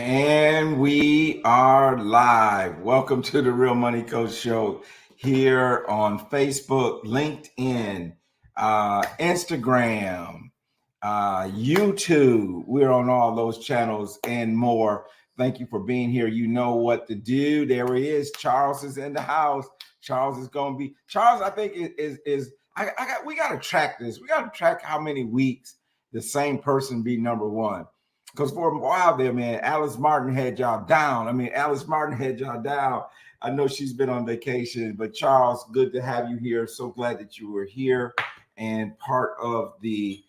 And we are live. Welcome to the Real Money Coach Show here on Facebook, LinkedIn, Instagram, YouTube. We're on all those channels and more. Thank you for being here. You know what to do. There he is. Charles is in the house. Charles is going to be. Charles, I think we got to track this. We got to track how many weeks the same person be number one. Because for a while there, man, Alice Martin had y'all down. I know she's been on vacation, but Charles, good to have you here. So glad that you were here and part of the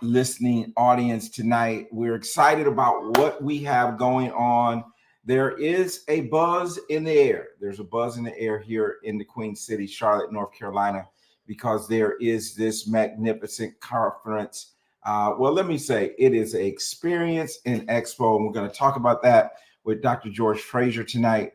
listening audience tonight. We're excited about what we have going on. There is a buzz in the air. There's a buzz in the air here in the Queen City, Charlotte, North Carolina, because there is this magnificent conference. Well, let me say it is an experience in expo, and we're going to talk about that with Dr. George Fraser tonight.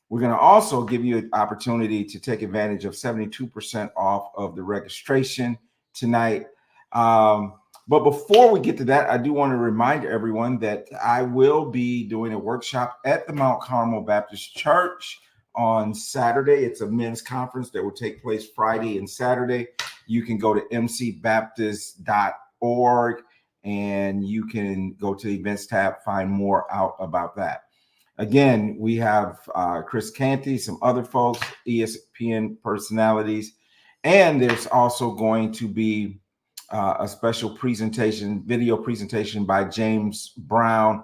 We're going to also give you an opportunity to take advantage of 72% off of the registration tonight. But before we get to that, I do want to remind everyone that I will be doing a workshop at the Mount Carmel Baptist Church on Saturday. It's a men's conference that will take place Friday and Saturday. You can go to mcbaptist.org and you can go to the events tab, find more out about that. Again, we have Chris Canty, some other folks, ESPN personalities, and there's also going to be a special presentation, video presentation by James Brown.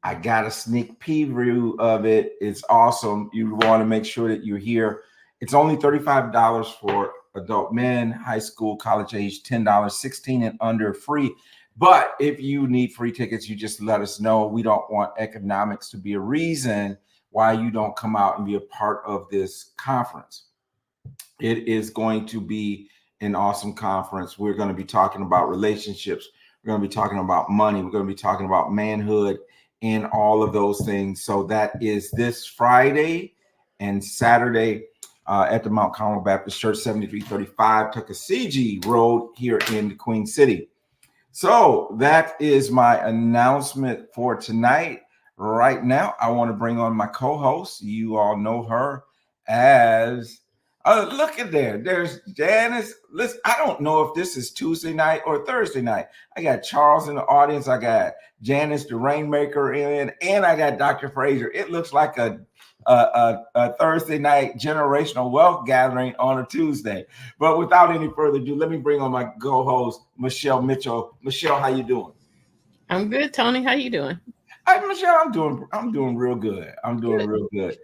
I got a sneak preview of it. It's awesome. You want to make sure that you're here. It's only $35 for adult men, high school, college age, $10, 16 and under free. But if you need free tickets, you just let us know. We don't want economics to be a reason why you don't come out and be a part of this conference. It is going to be an awesome conference. We're going to be talking about relationships. We're going to be talking about money. We're going to be talking about manhood and all of those things. So that is this Friday and Saturday at the Mount Carmel Baptist Church, 7335 Tuckasegee Road here in the Queen City. So that is my announcement for tonight. Right now, I want to bring on my co-host. You all know her as, look at there. There's Janice. Listen, I don't know if this is Tuesday night or Thursday night. I got Charles in the audience. I got Janice, the Rainmaker, in, and I got Dr. Fraser. It looks like a Thursday night generational wealth gathering on a Tuesday. But without any further ado, let me bring on my co-host, Michelle Mitchell. Michelle, how you doing? I'm good, Tony. How you doing? Michelle, I'm doing real good. Real good.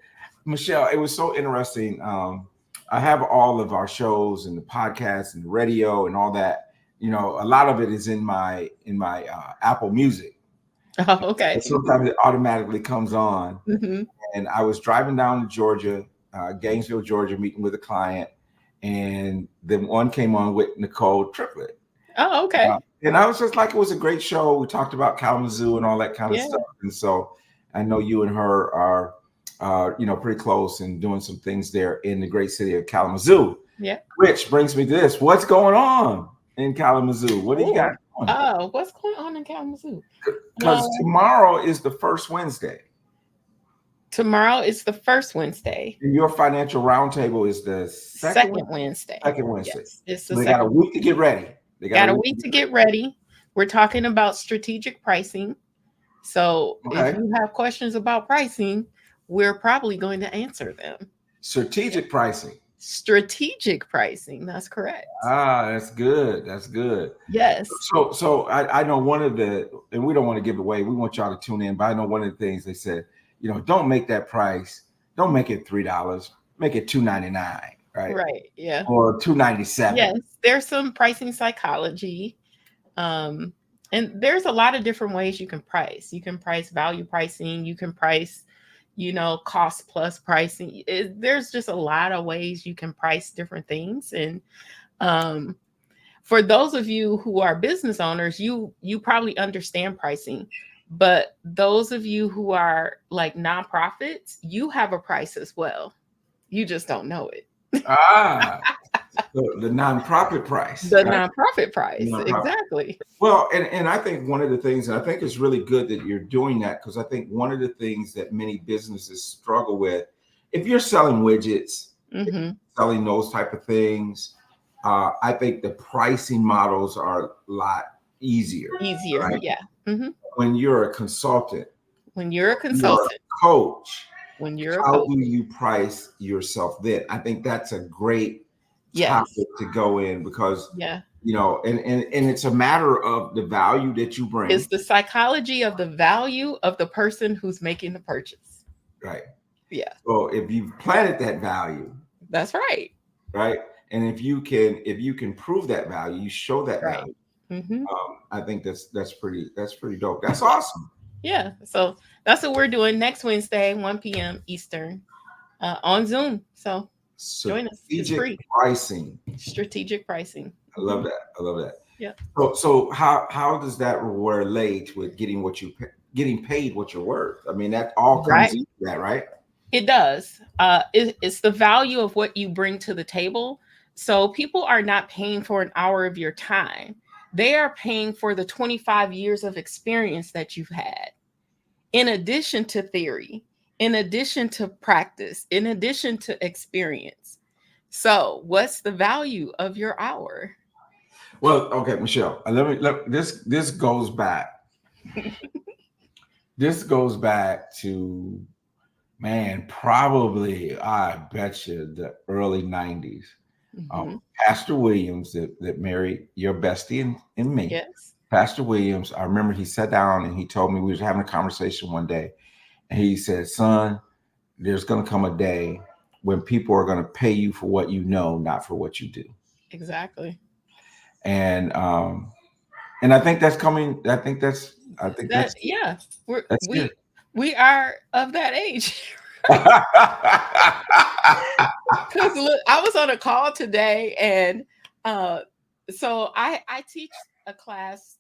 Michelle, it was so interesting. I have all of our shows and the podcasts and the radio and all that. You know, a lot of it is in my Apple Music. Oh, okay. And sometimes it automatically comes on. Mm-hmm. And I was driving down to Georgia, Gainesville, Georgia, meeting with a client, and then one came on with Nicole Triplett. Oh, okay. And I was just like, it was a great show. We talked about Kalamazoo and all that kind of stuff. And so I know you and her are, pretty close and doing some things there in the great city of Kalamazoo. Yeah. Which brings me to this. What's going on in Kalamazoo? What do you got going? Oh, what's going on in Kalamazoo? Because tomorrow is the first Wednesday. Tomorrow is the first Wednesday. And your financial roundtable is the second Wednesday. Second Wednesday. Yes, it's the they got a week to get ready. They got a week to get ready. We're talking about strategic pricing. So if you have questions about pricing, we're probably going to answer them. Strategic pricing. That's correct. That's good. Yes. So I know one of the, and we don't want to give it away, we want y'all to tune in, but I know one of the things they said, don't make that price, don't make it $3, make it $2.99, right? Right, yeah. Or $2.97. Yes, there's some pricing psychology. And there's a lot of different ways you can price. You can price value pricing, you can price cost plus pricing. There's just a lot of ways you can price different things. And for those of you who are business owners, you probably understand pricing. But those of you who are like nonprofits, you have a price as well. You just don't know it. the nonprofit price. The Right? nonprofit price. Nonprofit. Exactly. Well, and I think one of the things, and I think it's really good that you're doing that, because I think one of the things that many businesses struggle with, if you're selling widgets, selling those type of things, I think the pricing models are a lot easier. Right? Yeah. When you're a consultant, when you're a coach, when you're how do you price yourself then? I think that's a great topic to go in, because you know, and it's a matter of the value that you bring. It's the psychology of the value of the person who's making the purchase. Right. Yeah. So if you've planted that value, that's right. Right. And if you can prove that value, you show that value. I think that's pretty dope. That's awesome. Yeah. So that's what we're doing next Wednesday, 1 p.m. Eastern, on Zoom. So join us. It's free. Strategic pricing. I love that. Yeah. So how does that relate with getting paid what you're worth? I mean, that all comes into that, right? It does. It's the value of what you bring to the table. So people are not paying for an hour of your time. They are paying for the 25 years of experience that you've had, in addition to theory, in addition to practice, in addition to experience. So what's the value of your hour? Well, okay, Michelle, this goes back. This goes back to, man, probably, I bet you, the early 90s. Pastor Williams that married your bestie and me. Yes. Pastor Williams, I remember he sat down and he told me, we was having a conversation one day, and he said, son, there's going to come a day when people are going to pay you for what you know, not for what you do. Exactly. And I think that's coming. I think that's yeah. We are of that age. Because look, I was on a call today, and so I teach a class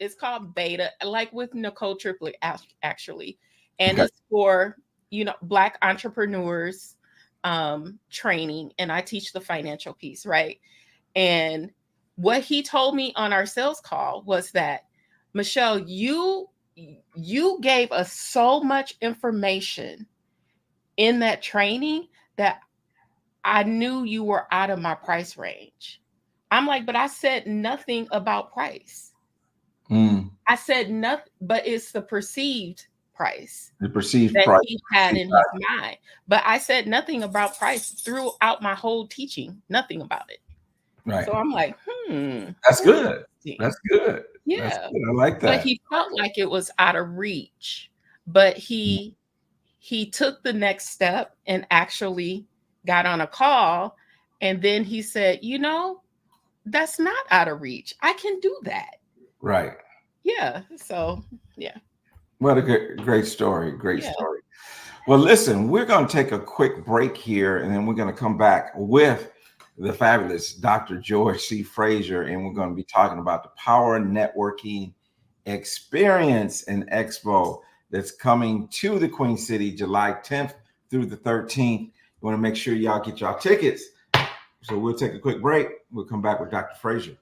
it's called Beta, like with Nicole Triplett, actually, and it's for Black entrepreneurs training, and I teach the financial piece, right? And what he told me on our sales call was that, Michelle, you gave us so much information in that training that I knew you were out of my price range. I'm like, but I said nothing about price. I said nothing, but it's the perceived price. The perceived that price he had in his mind. But I said nothing about price throughout my whole teaching, nothing about it. Right. So I'm like, that's good. That's good. Yeah. That's good. I like that. But he felt like it was out of reach. But he took the next step and actually got on a call. And then he said, that's not out of reach. I can do that. Right. Yeah. So, yeah. What a great story. Great story. Well, listen, we're going to take a quick break here, and then we're going to come back with the fabulous Dr. George C. Fraser, and we're going to be talking about the Power Networking Experience and Expo that's coming to the Queen City July 10th through the 13th. You want to make sure y'all get y'all tickets. So we'll take a quick break. We'll come back with Dr. Fraser.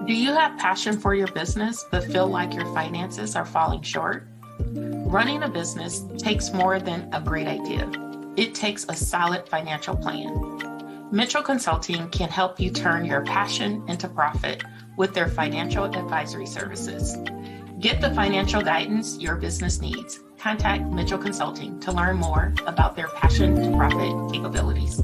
Do you have passion for your business but feel like your finances are falling short? Running a business takes more than a great idea. It takes a solid financial plan. Mitchell Consulting can help you turn your passion into profit with their financial advisory services. Get the financial guidance your business needs. Contact Mitchell Consulting to learn more about their passion to profit capabilities.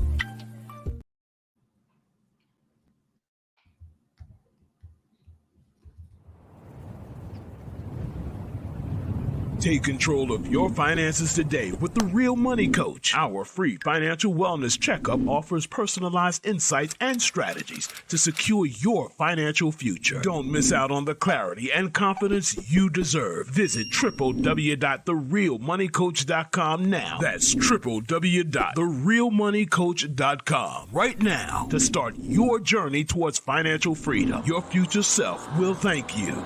Take control of your finances today with The Real Money Coach. Our free financial wellness checkup offers personalized insights and strategies to secure your financial future. Don't miss out on the clarity and confidence you deserve. Visit www.therealmoneycoach.com now. That's www.therealmoneycoach.com right now to start your journey towards financial freedom. Your future self will thank you.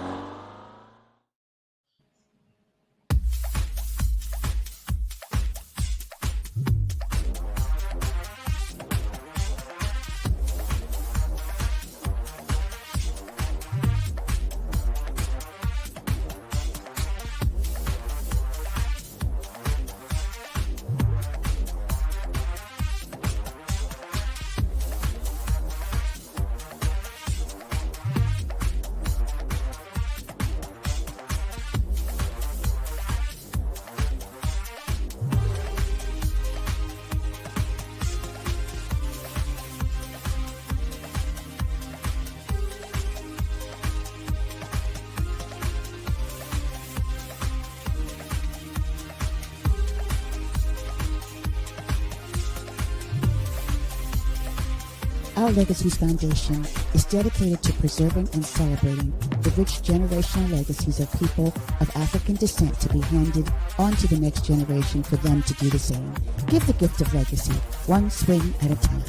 Our Legacies Foundation is dedicated to preserving and celebrating the rich generational legacies of people of African descent to be handed on to the next generation for them to do the same. Give the gift of legacy, one swing at a time.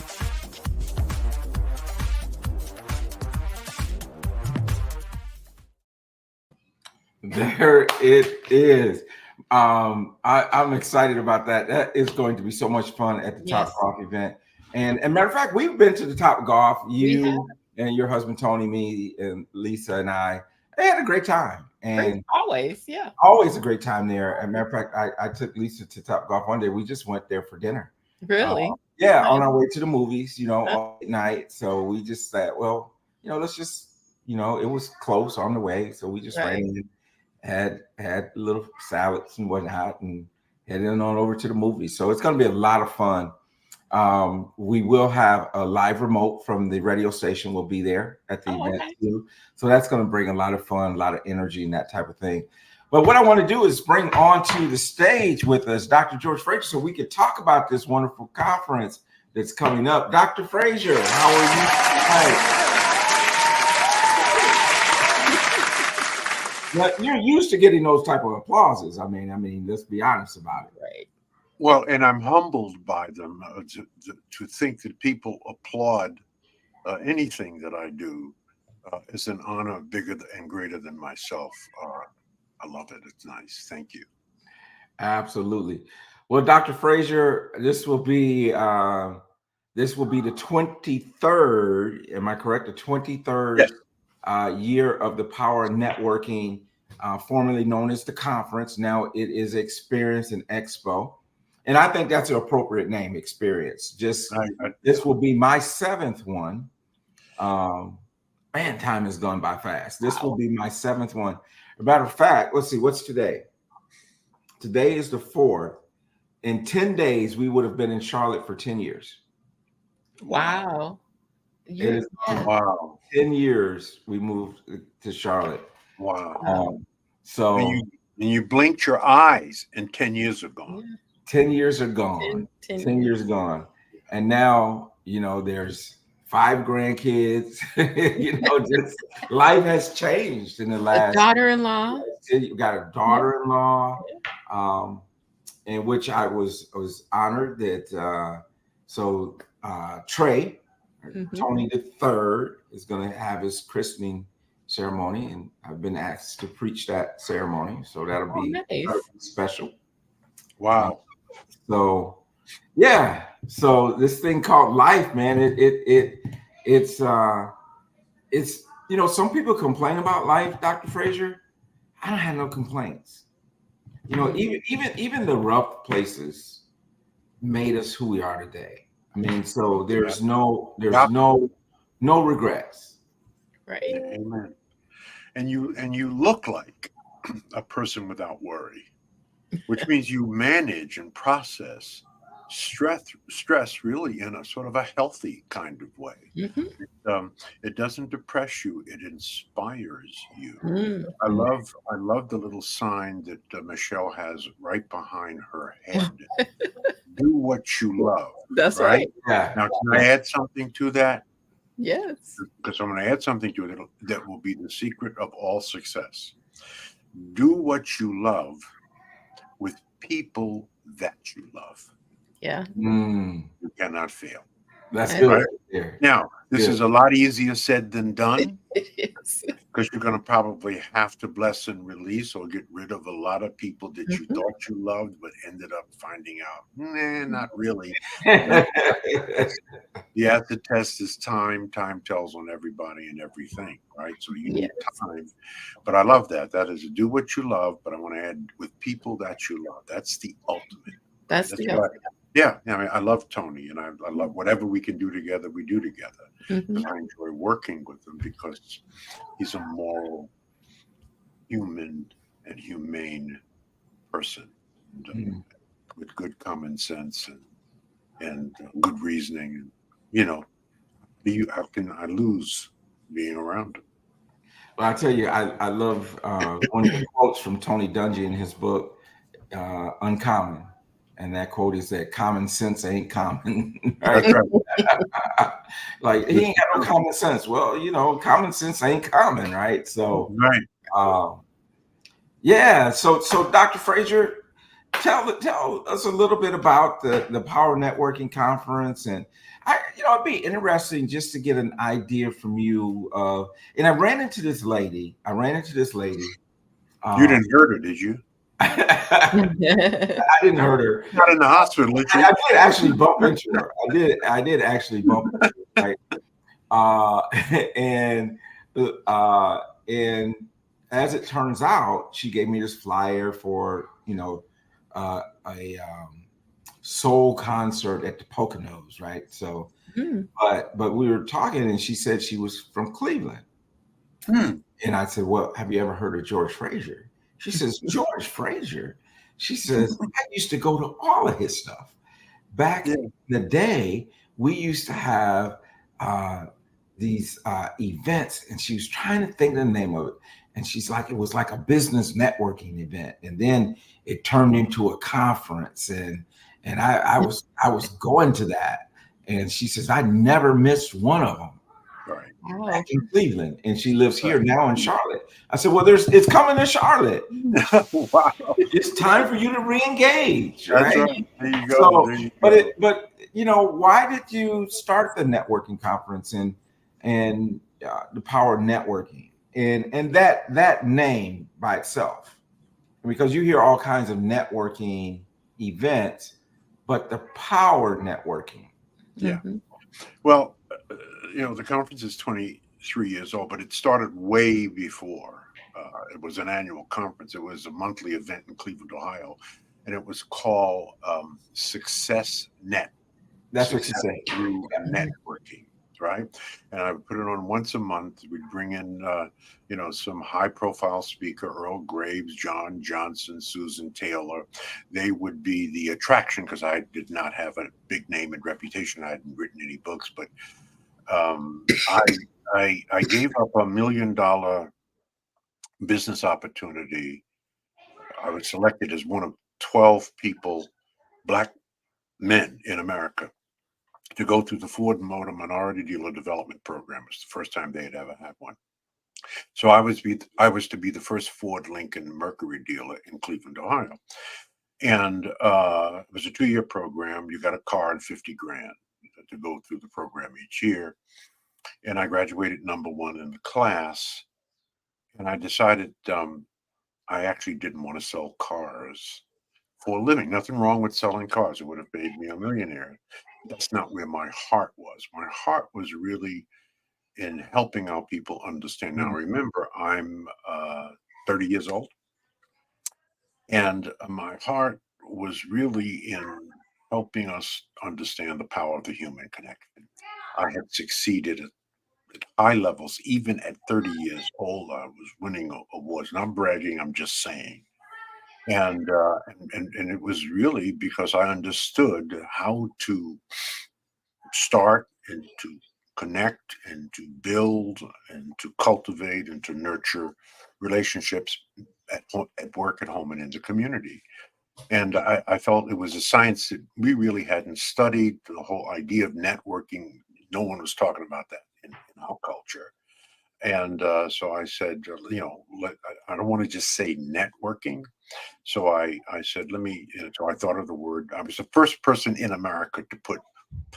There it is. I'm excited about that. That is going to be so much fun at the Top Yes. Golf event. And matter of fact, we've been to the Top Golf. We have. You and your husband Tony, me, and Lisa and I had a great time. And Always, yeah. always a great time there. As a matter of fact, I took Lisa to Top Golf one day. We just went there for dinner. Really? Yeah, on our way to the movies, all night. So we just said, well, let's just, it was close on the way. So we just ran in, had little salads and whatnot, and headed on over to the movies. So it's going to be a lot of fun. We will have a live remote from the radio station will be there at the event too. So that's going to bring a lot of fun, a lot of energy and that type of thing. But what I want to do is bring onto the stage with us Dr. George Fraser so we could talk about this wonderful conference that's coming up. Dr. Fraser, how are you tonight? Now, you're used to getting those type of applauses. I mean, let's be honest about it. Right. Well, and I'm humbled by them to think that people applaud anything that I do is an honor bigger and greater than myself. I love it. It's nice. Thank you. Absolutely. Well, Dr. Fraser, this will be the 23rd. Am I correct? The 23rd Yes. Year of the Power Networking, formerly known as the conference. Now it is Experience and Expo. And I think that's an appropriate name, Experience. This will be my 7th one. Man, time has gone by fast. This will be my 7th one. As a matter of fact, let's see, what's today? Today is the 4th. In 10 days, we would have been in Charlotte for 10 years. Wow. Wow. 10 years we moved to Charlotte. Wow. So and you blinked your eyes and 10 years are gone. 10 years are gone. 10 years gone. And now, there's 5 grandkids. Just life has changed in the last. A daughter-in-law. You got a daughter-in-law, in which I was honored that. Trey, Tony the Third, is going to have his christening ceremony, and I've been asked to preach that ceremony, so that'll be special. Wow. So this thing called life, man, it's some people complain about life, Dr. Fraser. I don't have no complaints. Even the rough places made us who we are today. I mean, so there's no regrets. Right. Amen. And you look like a person without worry, which means you manage and process stress really in a sort of a healthy kind of way. Mm-hmm. It doesn't depress you; it inspires you. Mm-hmm. I love the little sign that Michelle has right behind her head. Do what you love. That's right. Yeah. Now, can I add something to that? Yes. Because I'm going to add something to it that will be the secret of all success. Do what you love with people that you love. Yeah. You cannot fail. That's good. Right? Yeah. Now, this is a lot easier said than done. It is. Because you're going to probably have to bless and release or get rid of a lot of people that you thought you loved, but ended up finding out, not really. The acid test is time. Time tells on everybody and everything, right? So you need time. But I love that. That is do what you love, but I want to add with people that you love. That's the ultimate. That's the ultimate. Yeah, I mean, I love Tony, and I love whatever we can do together, we do together. Mm-hmm. I enjoy working with him because he's a moral, human, and humane person with good common sense and good reasoning. And how can I lose being around him? Well, I tell you, I love one of the quotes from Tony Dungy in his book, Uncommon. And that quote is that common sense ain't common. That's Right? right. Like he ain't got no common sense. Well, common sense ain't common, right? So Right. um, yeah. So Dr. Fraser, tell us a little bit about the Power Networking Conference, and it'd be interesting just to get an idea from you. And I ran into this lady. You Um, didn't hurt her, did you? I didn't hurt her. Not in the hospital, did you? I did actually bump into her. I did actually bump into her, right? Uh, and and as it turns out, she gave me this flyer for a soul concert at the Poconos, right? So, Mm. but we were talking, and she said she was from Cleveland, and I said, "Well, have you ever heard of George Fraser?" She says, "George Fraser." She says, "I used to go to all of his stuff back Yeah. in the day. We used to have these events," and she was trying to think of the name of it. And she's like, it was like a business networking event, and then it turned into a conference, and I was going to that, and she says I never missed one of them Right. Wow. back in Cleveland, and she lives here now in Charlotte. I said, well, it's coming to Charlotte. Wow. It's time for you to re-engage, That's right? right. There you go. So, There you go. but why did you start the networking conference and the Power of Networking and that name by itself? Because you hear all kinds of networking events, but the Power Networking. Yeah. Mhm. Well, the conference is 23 years old, but it started way before. It was an annual conference. It was a monthly event in Cleveland, Ohio, and it was called Success Net. That's what she Success said. through networking, right? And I would put it on once a month. We'd bring in, some high-profile speaker, Earl Graves, John Johnson, Susan Taylor. They would be the attraction because I did not have a big name and reputation. I hadn't written any books, but I gave up $1 million business opportunity. I was selected as one of 12 people, Black men in America, to go through the Ford Motor Minority Dealer Development Program. It's the first time they had ever had one. So I was to be the first Ford, Lincoln, Mercury dealer in Cleveland, Ohio, and it was a 2-year program. You got a card, 50 grand to go through the program each year, and I graduated number one in the class. And I decided I actually didn't want to sell cars for a living. Nothing wrong with selling cars. It would have made me a millionaire. That's not where my heart was. My heart was really in helping our people understand. Now, remember, I'm 30 years old, and my heart was really in helping us understand the power of the human connection. I had succeeded at high levels, even at 30 years old. I was winning awards. Not bragging, I'm just saying. And it was really because I understood how to start and to connect and to build and to cultivate and to nurture relationships at work, at home, and in the community. And I felt it was a science that we really hadn't studied. The whole idea of networking, no one was talking about that in our culture. And so I said, I don't want to just say networking. So I said, so I thought of the word. I was the first person in America to put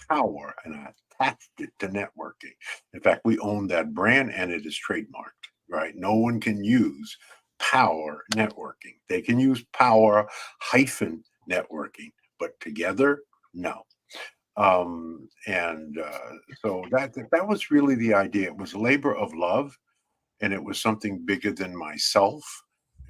power, and I attached it to networking. In fact, we own that brand and it is trademarked, right? No one can use power networking. They can use power hyphen networking, but together, no. And so that was really the idea. It was a labor of love, and it was something bigger than myself.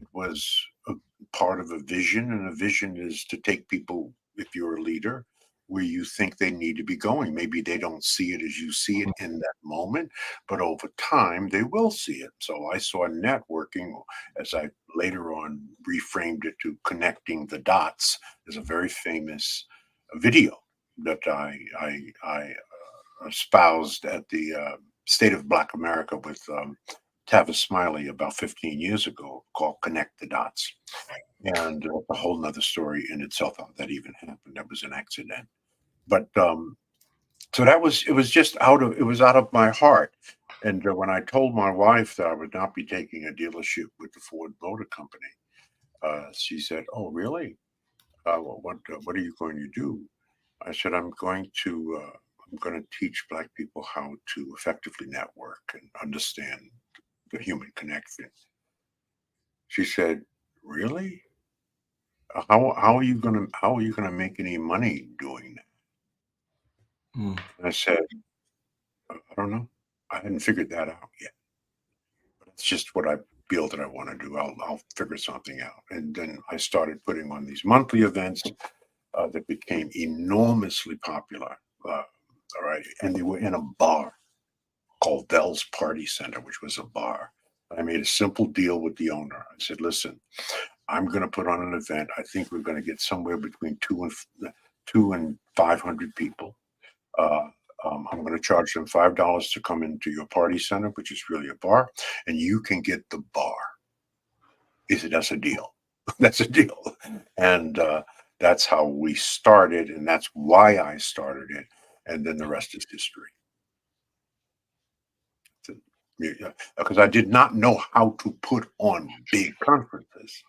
It was a part of a vision, and a vision is to take people, if you're a leader, where you think they need to be going. Maybe they don't see it as you see it in that moment, but over time they will see it. So I saw networking, as I later on reframed it to connecting the dots, as a very famous video that I espoused at the State of Black America with Tavis Smiley about 15 years ago called Connect the Dots. And a whole nother story in itself how that even happened. That was an accident. But so it was just out of my heart. And when I told my wife that I would not be taking a dealership with the Ford Motor Company, she said, "Oh, really? What are you going to do?" I said, I'm going to teach Black people how to effectively network and understand the human connection. She said, "Really? How are you gonna make any money doing that?" Mm. And I said, I don't know. I hadn't figured that out yet. But it's just what I feel that I want to do. I'll figure something out. And then I started putting on these monthly events that became enormously popular. All right, and they were in a bar called Bell's Party Center, which was a bar. I made a simple deal with the owner. I said, "Listen, I'm going to put on an event. I think we're going to get somewhere between two and 500 people. I'm going to charge them $5 to come into your party center, which is really a bar, and you can get the bar." He said, "That's a deal." That's a deal. And that's how we started, and that's why I started it. And then the rest is history. Because I did not know how to put on big conferences,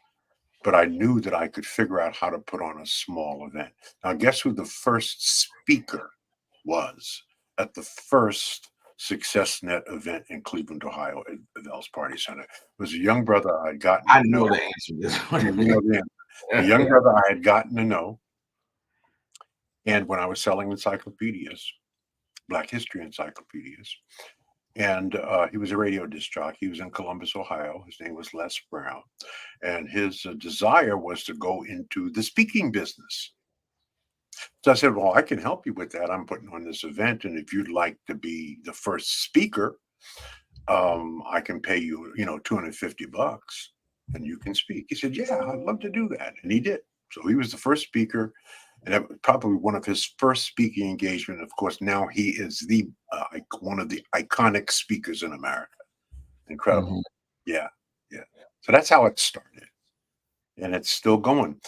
but I knew that I could figure out how to put on a small event. Now, guess who the first speaker was at the first SuccessNet event in Cleveland, Ohio, at the Bell's Party Center? It was a young brother I had gotten I to know know. the answer to this You one. know the answer. A young brother I had gotten to know. And when I was selling encyclopedias, Black history encyclopedias, and he was a radio disc jockey. He was in Columbus, Ohio. His name was Les Brown. And his desire was to go into the speaking business. So I said, "Well, I can help you with that. I'm putting on this event. And if you'd like to be the first speaker, I can pay you, $250 and you can speak." He said, "Yeah, I'd love to do that." And he did. So he was the first speaker. And that was probably one of his first speaking engagement. Of course, now he is one of the iconic speakers in America. Incredible. Mhm. Yeah, yeah. So that's how it started, and it's still going.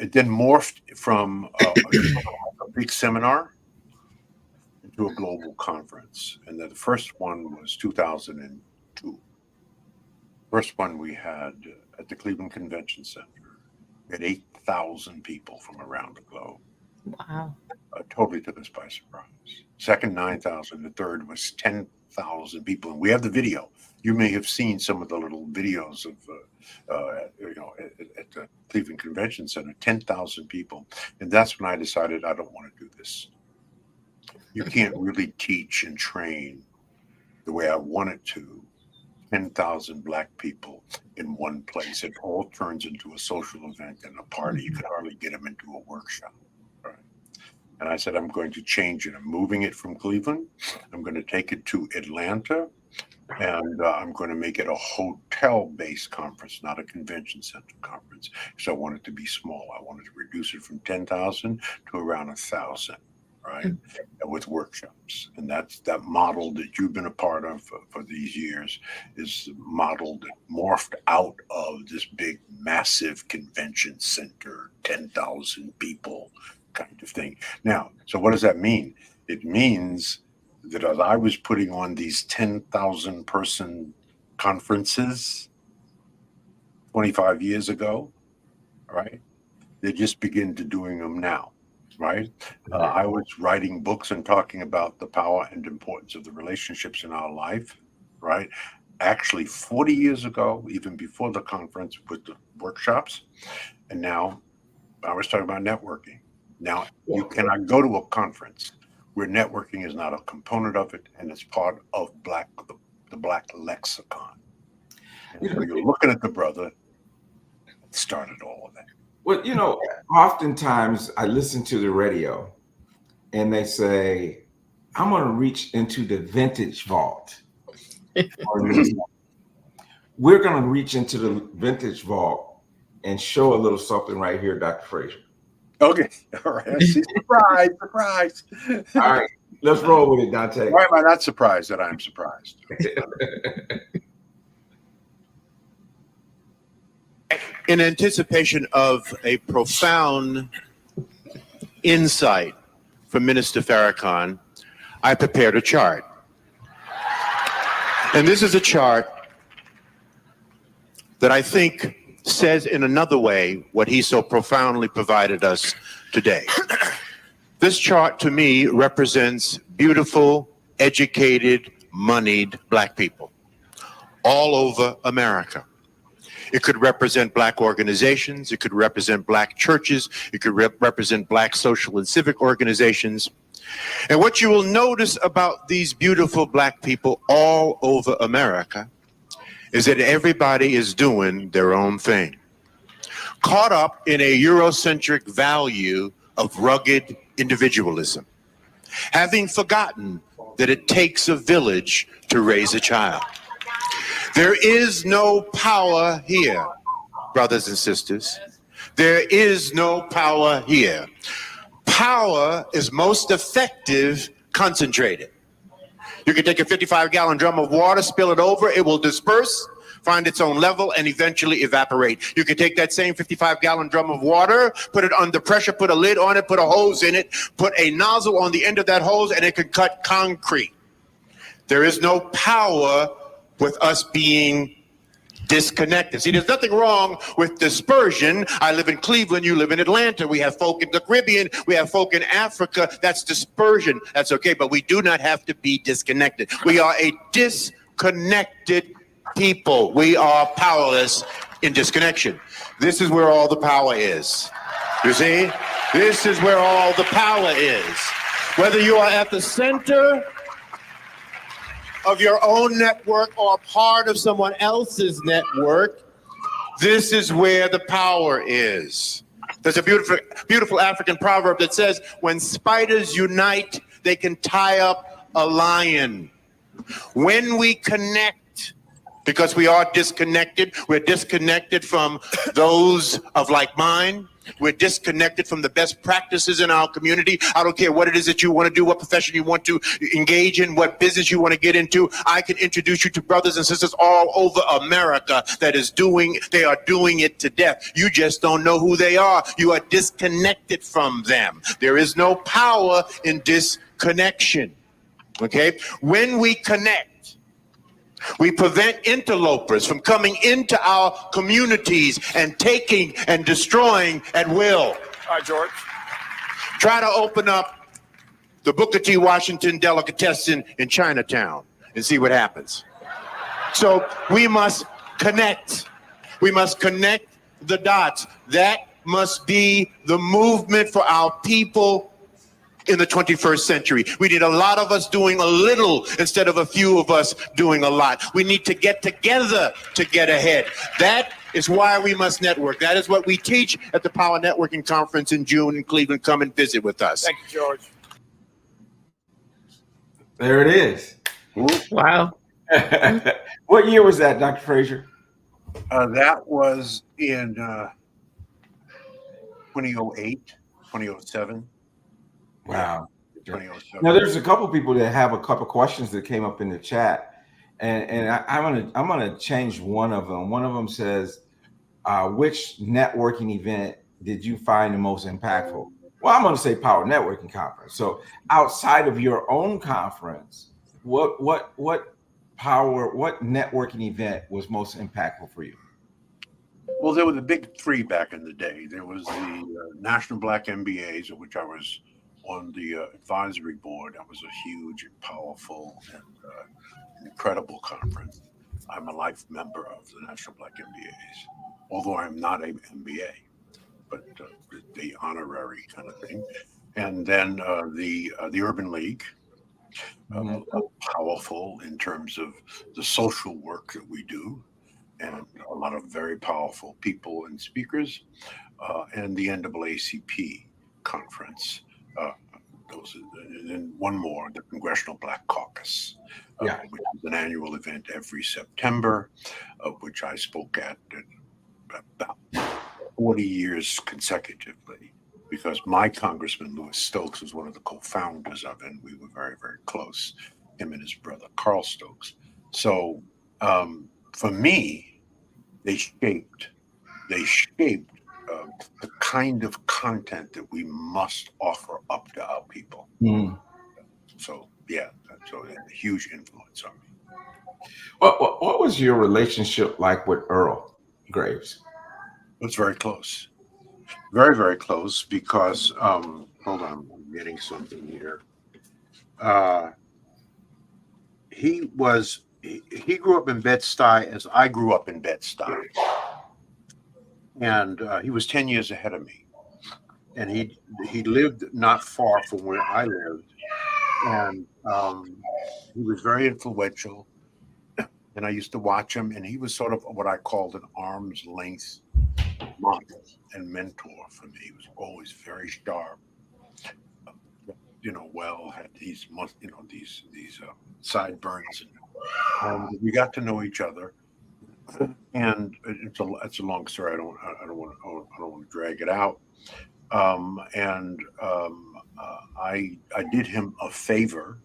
It then morphed from a big seminar into a global conference, and then the first one was 2002. First one we had at the Cleveland Convention Center. We had 8,000 people from around the globe. Wow. Totally took us by surprise. Second, 9,000. The third was 10,000 people. And we have the video. You may have seen some of the little videos of, at the Cleveland Convention Center, 10,000 people. And that's when I decided I don't want to do this. You can't really teach and train the way I wanted to 10,000 Black people in one place. It all turns into a social event and a party. You could hardly get them into a workshop. Right? And I said, I'm going to change it. I'm moving it from Cleveland. I'm going to take it to Atlanta. And I'm going to make it a hotel-based conference, not a convention center conference. So I want it to be small. I wanted to reduce it from 10,000 to around 1,000, right? And with workshops. And that's that model that you've been a part of for these years is the model that morphed out of this big, massive convention center, 10,000 people kind of thing. Now, so what does that mean? It means that as I was putting on these 10,000 person conferences 25 years ago, right? They just begin to doing them now, right? I was writing books and talking about the power and importance of the relationships in our life, right? Actually, 40 years ago, even before the conference with the workshops. And now I was talking about networking. Now, you cannot go to a conference where networking is not a component of it, and it's part of the Black lexicon. And so you're looking at the brother that started all of that. Well, oftentimes I listen to the radio and they say, I'm going to reach into the vintage vault. We're going to reach into the vintage vault and show a little something right here, Dr. Fraser. Okay. All right. Surprise. All right. Let's roll with it, Dante. Why am I not surprised that I'm surprised? In anticipation of a profound insight from Minister Farrakhan, I prepared a chart. And this is a chart that I think says in another way what he so profoundly provided us today. This chart to me represents beautiful, educated, moneyed Black people all over America. It could represent Black organizations. It could represent Black churches. It could represent Black social and civic organizations. And what you will notice about these beautiful Black people all over America is that everybody is doing their own thing, caught up in a Eurocentric value of rugged individualism, having forgotten that it takes a village to raise a child. There is no power here, brothers and sisters. There is no power here. Power is most effective concentrated. You can take a 55-gallon drum of water, spill it over, it will disperse, find its own level, and eventually evaporate. You can take that same 55-gallon drum of water, put it under pressure, put a lid on it, put a hose in it, put a nozzle on the end of that hose, and it can cut concrete. There is no power with us being disconnected. See, there's nothing wrong with dispersion. I live in Cleveland, you live in Atlanta. We have folk in the Caribbean, we have folk in Africa. That's dispersion. That's okay, but we do not have to be disconnected. We are a disconnected people. We are powerless in disconnection. This is where all the power is. You see? This is where all the power is. Whether you are at the center of your own network or part of someone else's network, this is where the power is. There's a beautiful African proverb that says, when spiders unite, they can tie up a lion. When we connect, because we are disconnected, we're disconnected from those of like mind. We're disconnected from the best practices in our community. I don't care what it is that you want to do, what profession you want to engage in, what business you want to get into. I can introduce you to brothers and sisters all over America they are doing it to death. You just don't know who they are. You are disconnected from them. There is no power in disconnection. Okay? When we connect, we prevent interlopers from coming into our communities and taking and destroying at will. Hi, George. Try to open up the Booker T. Washington delicatessen in Chinatown and see what happens. So we must connect. We must connect the dots. That must be the movement for our people in the 21st century. We need a lot of us doing a little instead of a few of us doing a lot. We need to get together to get ahead. That is why we must network. That is what we teach at the Power Networking Conference in June in Cleveland. Come and visit with us. Thank you, George. There it is. Wow. What year was that, Dr. Fraser? That was in 2008, 2007. Wow. 2007. Now, there's a couple people that have a couple questions that came up in the chat, and I'm gonna change one of them. One of them says, "Which networking event did you find the most impactful?" Well, I'm gonna say Power Networking Conference. So, outside of your own conference, what networking event was most impactful for you? Well, there were the big three back in the day. There was the National Black MBAs, of which I was on the advisory board. That was a huge and powerful and incredible conference. I'm a life member of the National Black MBAs, although I'm not an MBA, but the honorary kind of thing. And then the Urban League, powerful in terms of the social work that we do, and a lot of very powerful people and speakers, and the NAACP conference. And then one more, the Congressional Black Caucus, which is an annual event every September, which I spoke at about 40 years consecutively, because my Congressman Louis Stokes was one of the co-founders of it, and we were very, very close, him and his brother Carl Stokes. So for me, they shaped they shaped the kind of content that we must offer up to our people. Mm. So yeah, so it had a huge influence on me. What was your relationship like with Earl Graves? It was very close, very, very close, because hold on, I'm getting something here. He grew up in Bed-Stuy as I grew up in Bed-Stuy, and he was 10 years ahead of me, and he lived not far from where I lived, and he was very influential, and I used to watch him, and he was sort of what I called an arm's length model and mentor for me. He was always very sharp, had these sideburns, and we got to know each other. And it's a long story. I don't want to drag it out. I did him a favor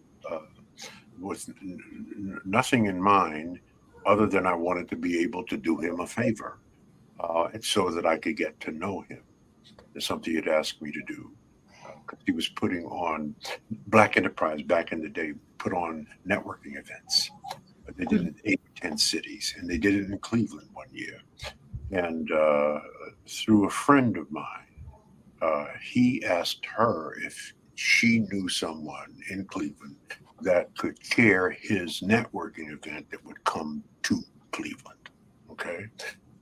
with nothing in mind, other than I wanted to be able to do him a favor, and so that I could get to know him. It's something he'd asked me to do, because he was putting on Black Enterprise back in the day, put on networking events. But they did it in 8 or 10 cities, and they did it in Cleveland one year. And through a friend of mine, he asked her if she knew someone in Cleveland that could chair his networking event that would come to Cleveland. Okay.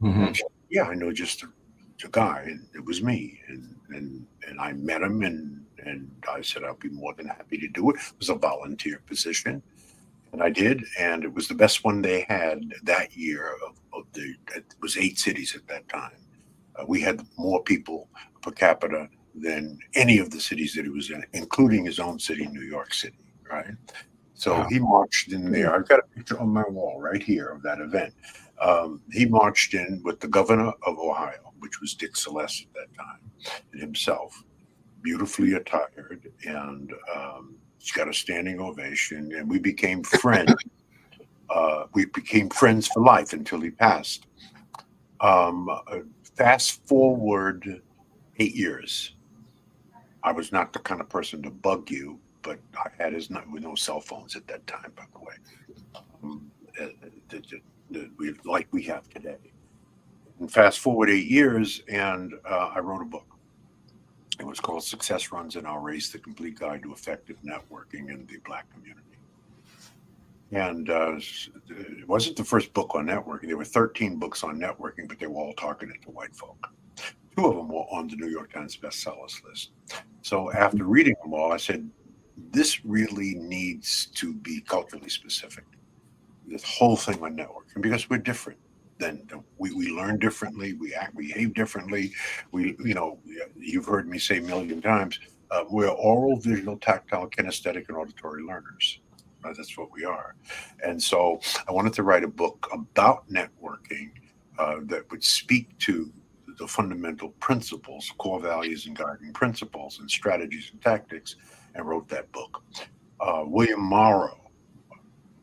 Mm-hmm. And she, yeah, I know just a guy, and it was me, and I met him, and I said I'll be more than happy to do it. It was a volunteer position, and I did, and it was the best one they had that year. It was 8 cities at that time. We had more people per capita than any of the cities that he was in, including his own city, New York City. Right. So he marched in there. I've got a picture on my wall right here of that event. He marched in with the governor of Ohio, which was Dick Celeste at that time, and himself, beautifully attired, and he got a standing ovation, and we became friends. We became friends for life until he passed. Fast forward 8 years. I was not the kind of person to bug you, but I had with no cell phones at that time, by the way, like we have today. And fast forward 8 years, and I wrote a book. It was called Success Runs in Our Race, The Complete Guide to Effective Networking in the Black Community. And it wasn't the first book on networking. There were 13 books on networking, but they were all targeted to white folk. 2 of them were on the New York Times bestsellers list. So after reading them all, I said, this really needs to be culturally specific. This whole thing on networking, because we're different. We learn differently, we behave differently. You've heard me say a million times, we're oral, visual, tactile, kinesthetic, and auditory learners. That's what we are. And so I wanted to write a book about networking that would speak to the fundamental principles, core values and guiding principles and strategies and tactics, and wrote that book. William Morrow,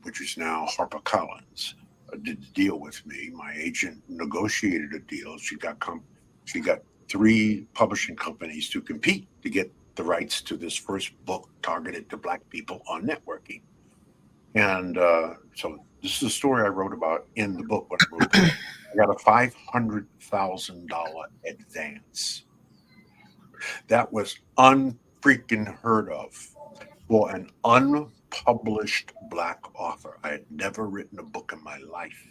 which is now HarperCollins, did the deal with me. My agent negotiated a deal. She got 3 publishing companies to compete to get the rights to this first book targeted to Black people on networking. And so this is a story I wrote about in the book. When I wrote the book. I got a $500,000 advance. That was unfreaking heard of for an unpublished Black author. I had never written a book in my life.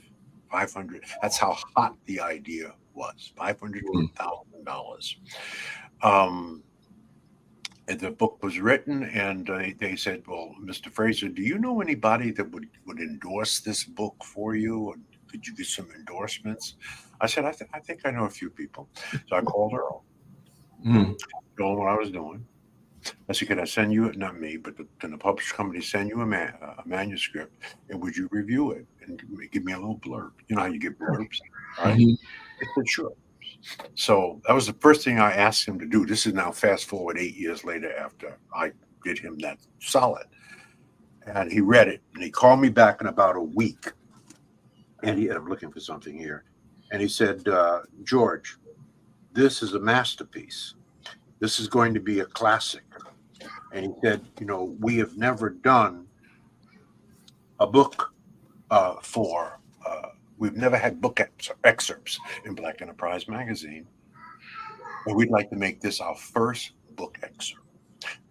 500. That's how hot the idea was. $500,000. And the book was written, and they said, "Well, Mr. Fraser, do you know anybody that would endorse this book for you? And could you get some endorsements?" I said, I think I know a few people. So I called Earl. Told him what I was doing. I said, "Can I send you it? Not me, but can the publisher company send you a manuscript, and would you review it and give me a little blurb? You know how you get blurbs, right?" He said, "Sure." So that was the first thing I asked him to do. This is now fast forward 8 years later after I did him that solid. And he read it, and he called me back in about a week. And I'm looking for something here. and he said, George, this is a masterpiece. This is going to be a classic. And he said, we have never done a book we've never had book excerpts in Black Enterprise magazine. And we'd like to make this our first book excerpt.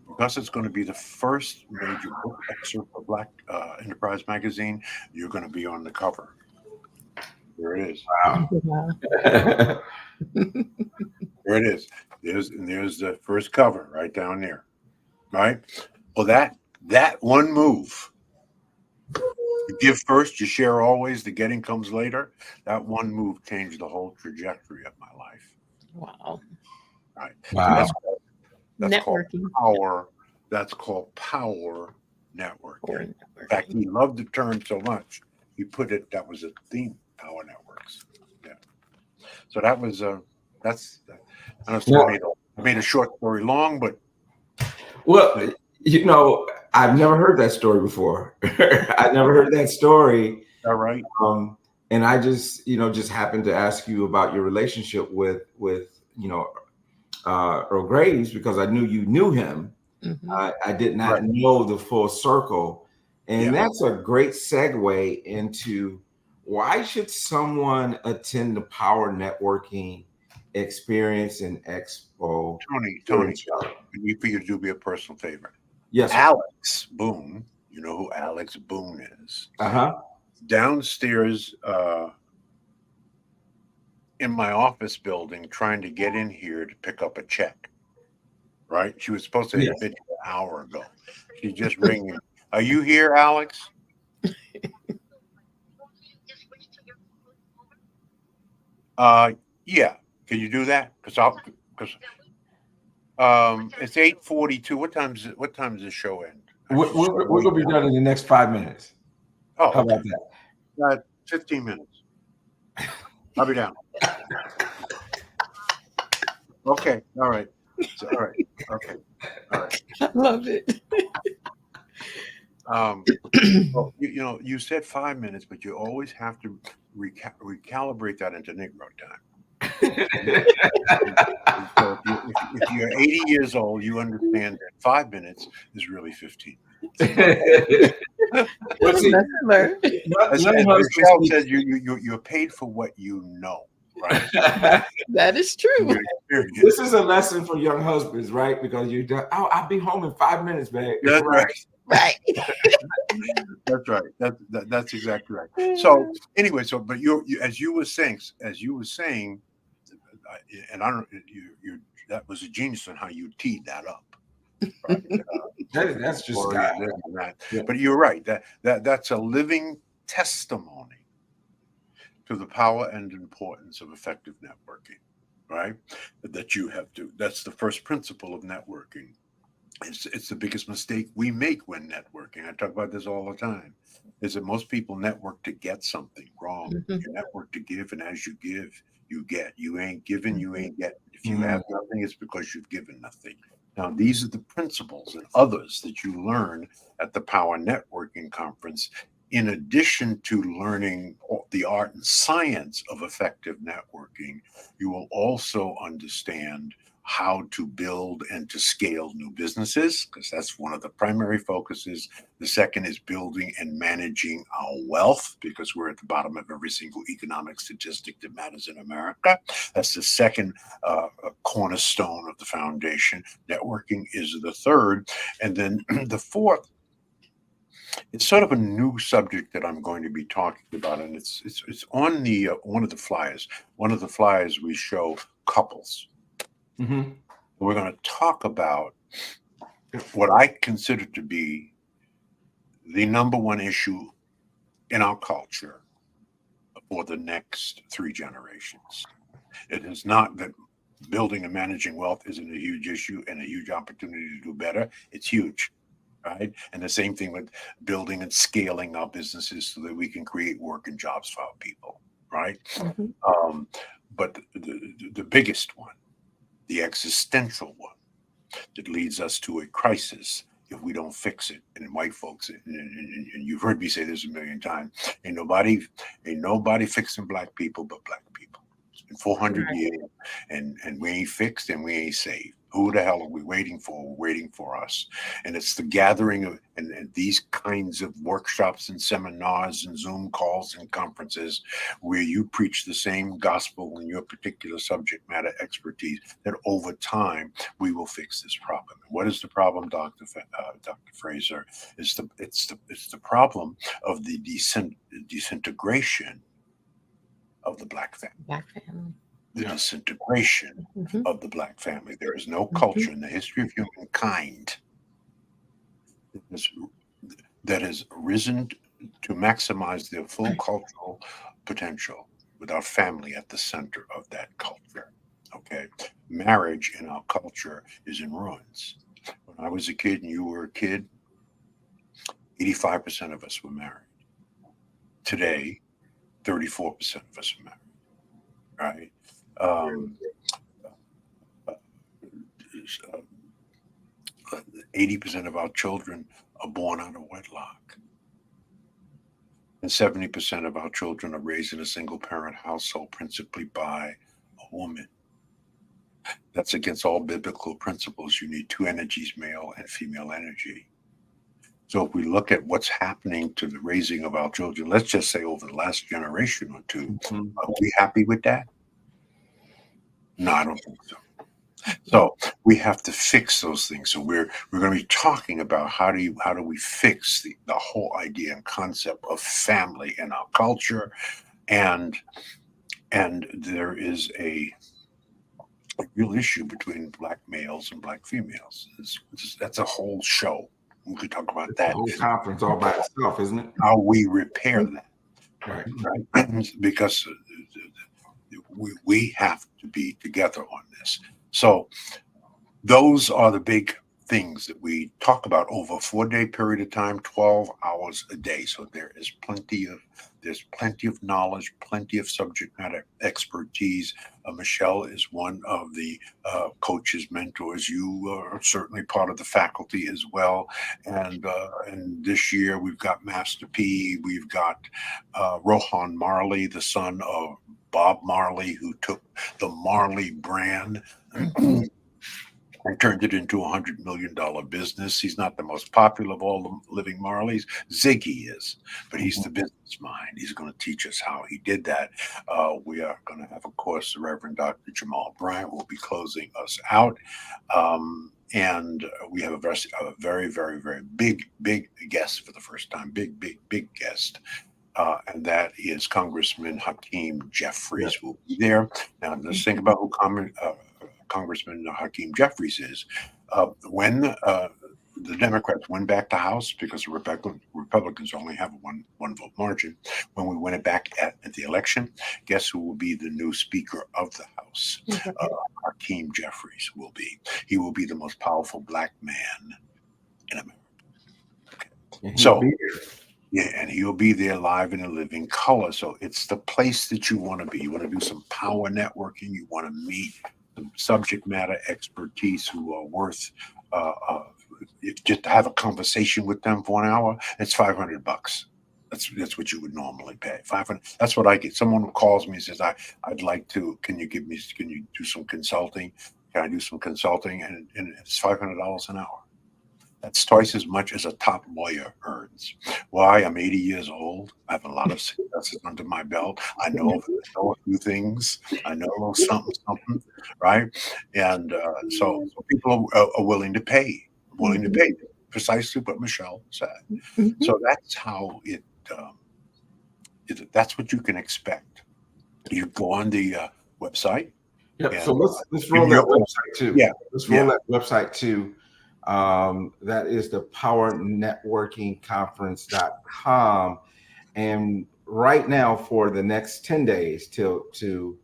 Because it's going to be the first major book excerpt for Black Enterprise magazine, you're going to be on the cover. There it is. Wow. There it is. There's the first cover right down there. Right? Well, that one move, you give first, you share always, the getting comes later. That one move changed the whole trajectory of my life. Wow. Right. Wow. So that's called Networking. power. That's called power networking. In fact, he loved the term so much, he put it, that was a theme, power networks. Yeah. So that was, I made a short story long, but. Well, I've never heard that story before. I never heard that story. All right. And I just happened to ask you about your relationship with Earl Graves because I knew you knew him. Mm-hmm. I did not know the full circle. And Yeah. that's a great segue into why should someone attend the Power Networking Experience and Expo? Tony, I need for you to do me a personal favor. Yes. Alex Boone, you know who Alex Boone is? Uh-huh. Downstairs in my office building, trying to get in here to pick up a check. Right? She was supposed to have been here an hour ago. She's just ringing. Are you here, Alex? Yeah. Can you do that? Because it's 8:42. What time does the show end? We're gonna be done in the next 5 minutes. Oh, how about that? 15 minutes. I'll be down. Okay. All right. All right. Okay. All right. I love it. Well, you said 5 minutes, but you always have to recalibrate that into Negro time. So if you're 80 years old, you understand that 5 minutes is really 15. Well, see, As Michelle said, you're paid for what you know, right? That is true. This is a lesson for young husbands, right? Because I'll be home in 5 minutes, babe. That's right. Right. That's right. That's exactly right. So anyway, but you as you were saying, and I don't, you that was a genius on how you teed that up. Right? That's just God. Yeah. But you're right. That's a living testimony to the power and importance of effective networking. Right? That you have to. That's the first principle of networking. It's the biggest mistake we make when networking. I talk about this all the time. Is that most people network to get something wrong. Mm-hmm. You network to give, and as you give, you get. You ain't giving, you ain't getting. If you have nothing, it's because you've given nothing. Now, these are the principles and others that you learn at the Power Networking Conference, in addition to learning the art and science of effective networking. You will also understand how to build and to scale new businesses, because that's one of the primary focuses. The second is building and managing our wealth, because we're at the bottom of every single economic statistic that matters in America. That's the second cornerstone of the foundation. Networking is the third. And then the fourth, it's sort of a new subject that I'm going to be talking about, and it's on the one of the flyers. One of the flyers we show couples. Mm-hmm. We're going to talk about what I consider to be the number one issue in our culture for the next 3 generations. It is not that building and managing wealth isn't a huge issue and a huge opportunity to do better. It's huge, right? And the same thing with building and scaling our businesses so that we can create work and jobs for our people, right? Mm-hmm. But the biggest one, the existential one that leads us to a crisis if we don't fix it. And white folks, and you've heard me say this a million times, ain't nobody fixing black people but black people. 400 Right. years, and we ain't fixed and we ain't saved. Who the hell are we waiting for? We're waiting for us. And it's the gathering of and these kinds of workshops and seminars and Zoom calls and conferences where you preach the same gospel in your particular subject matter expertise, that over time we will fix this problem. What is the problem, Dr. Fraser? It's the problem of the disintegration of the Black family. Black family. The Yeah. disintegration Mhm. of the Black family. There is no Mhm. culture in the history of humankind that has risen to maximize their full cultural potential without family at the center of that culture. Okay. Marriage in our culture is in ruins. When I was a kid and you were a kid, 85% of us were married. Today, 34% of us are married. Right? Um, 80% of our children are born out of wedlock. And 70% of our children are raised in a single parent household, principally by a woman. That's against all biblical principles. You need two energies, male and female energy. So if we look at what's happening to the raising of our children, let's just say over the last generation or two, are we happy with that? No, I don't think so. So we have to fix those things. So we're going to be talking about how do we fix the whole idea and concept of family in our culture, and there is a real issue between Black males and Black females. That's a whole show. We could talk about that. The whole conference all by itself, isn't it? How we repair that, Right. right? Because we have to be together on this. So those are the big things that we talk about over a 4-day period of time, 12 hours a day. So there's plenty of knowledge, plenty of subject matter expertise. Michelle is one of the coaches, mentors. You are certainly part of the faculty as well. And this year we've got Master P. We've got Rohan Marley, the son of Bob Marley, who took the Marley brand and turned it into $100 million business. He's not the most popular of all the living Marleys. Ziggy is, but he's the business mind. He's going to teach us how he did that. We are going to have, of course, the Reverend Dr. Jamal Bryant will be closing us out. And we have a very, very, very big guest for the first time. Big guest. And that is Congressman Hakeem Jeffries will be there. Now, let's think about who Congressman Hakeem Jeffries is. When the Democrats went back to House, because the Republicans only have a one vote margin, when we win it back at the election, guess who will be the new Speaker of the House? Hakeem Jeffries will be. He will be the most powerful Black man in America. Okay. So. Yeah, and he'll be there live in a living color. So it's the place that you want to be. You want to do some power networking. You want to meet some subject matter expertise who are worth just to have a conversation with them for an hour. It's $500. That's what you would normally pay. 500. That's what I get. Someone who calls me and says, I'd like to. Can you do some consulting? Can I do some consulting? And it's $500 an hour. That's twice as much as a top lawyer earns. Why? I'm 80 years old. I have a lot of successes under my belt. I know a few things. I know a little something, right? And so people are willing to pay, precisely what Michelle said. So that's how that's what you can expect. You go on the website. Yep. So let's roll that website too. Yeah. Let's roll that website too. That is the powernetworkingconference.com. And right now for the next 10 days till the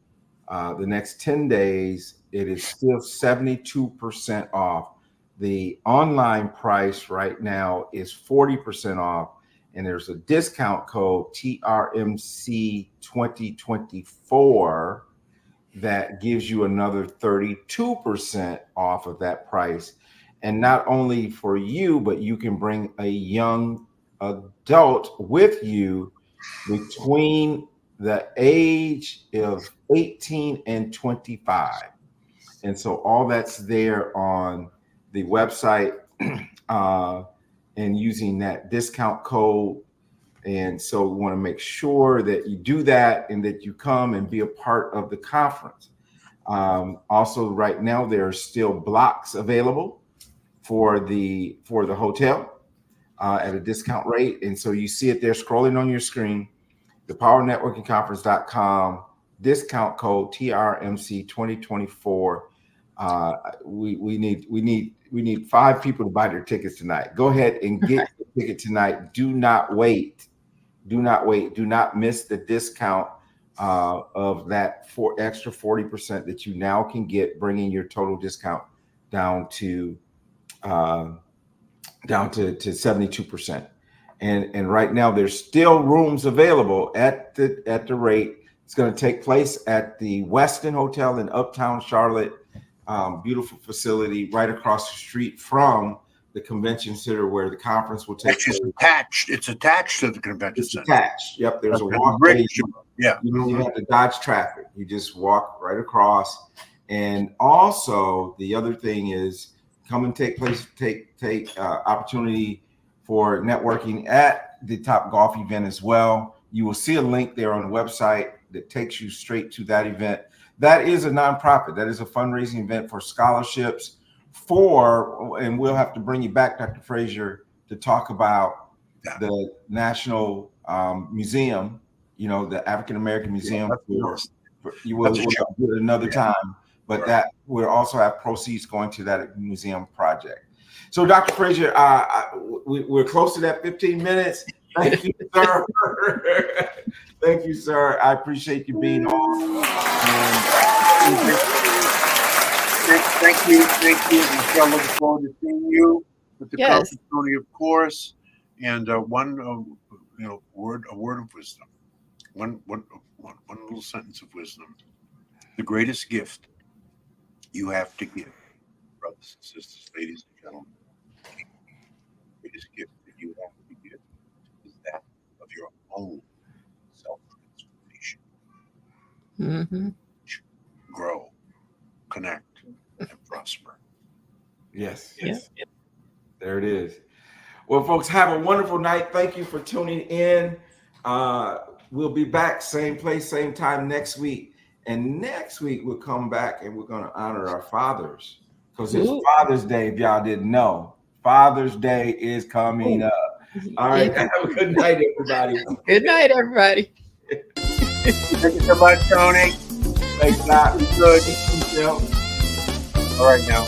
next 10 days, it is still 72% off. The online price right now is 40% off. And there's a discount code TRMC 2024 that gives you another 32% off of that price. And not only for you, but you can bring a young adult with you between the age of 18 and 25. And so all that's there on the website, and using that discount code. And so we want to make sure that you do that and that you come and be a part of the conference. Also, right now, there are still blocks available for the hotel at a discount rate. And so you see it there scrolling on your screen, the powernetworkingconference.com, discount code TRMC 2024. We need 5 people to buy their tickets tonight. Go ahead and get the ticket tonight. Do not wait. Do not wait. Do not miss the discount of that extra 40% that you now can get, bringing your total discount down to 72%. And right now there's still rooms available at the rate. It's going to take place at the Westin Hotel in Uptown Charlotte. Beautiful facility right across the street from the convention center where the conference will take place. It's attached to the convention center. Attached. Yep. There's a walkway. Yeah. You don't even have to dodge traffic. You just walk right across. And also the other thing is come and take opportunity for networking at the Top Golf event as well. You will see a link there on the website that takes you straight to that event. That is a nonprofit. That is a fundraising event for scholarships and we'll have to bring you back, Dr. Fraser, to talk about the National Museum, the African American Museum. You will do it another time, but that we'll also have proceeds going to that museum project. So, Dr. Fraser, we're close to that 15 minutes. Thank you, sir. Thank you, sir. I appreciate you being on. Thank you. Michelle, looking forward to seeing you at the conference, Tony, of course. And one word of wisdom. One little sentence of wisdom. The greatest gift you have to give, brothers and sisters, ladies and gentlemen, the greatest gift that you have to give is that of your own self-transformation. Mm-hmm. Grow, connect, and prosper. Yes. There it is. Well, folks, have a wonderful night. Thank you for tuning in. We'll be back same place, same time next week. And next week we'll come back and we're going to honor our fathers, because it's Father's Day. If y'all didn't know, Father's Day is coming up. All right. Have a good night, everybody. Good night, everybody. Thank you so much, Tony. Thanks, Doc. Good. All right, now.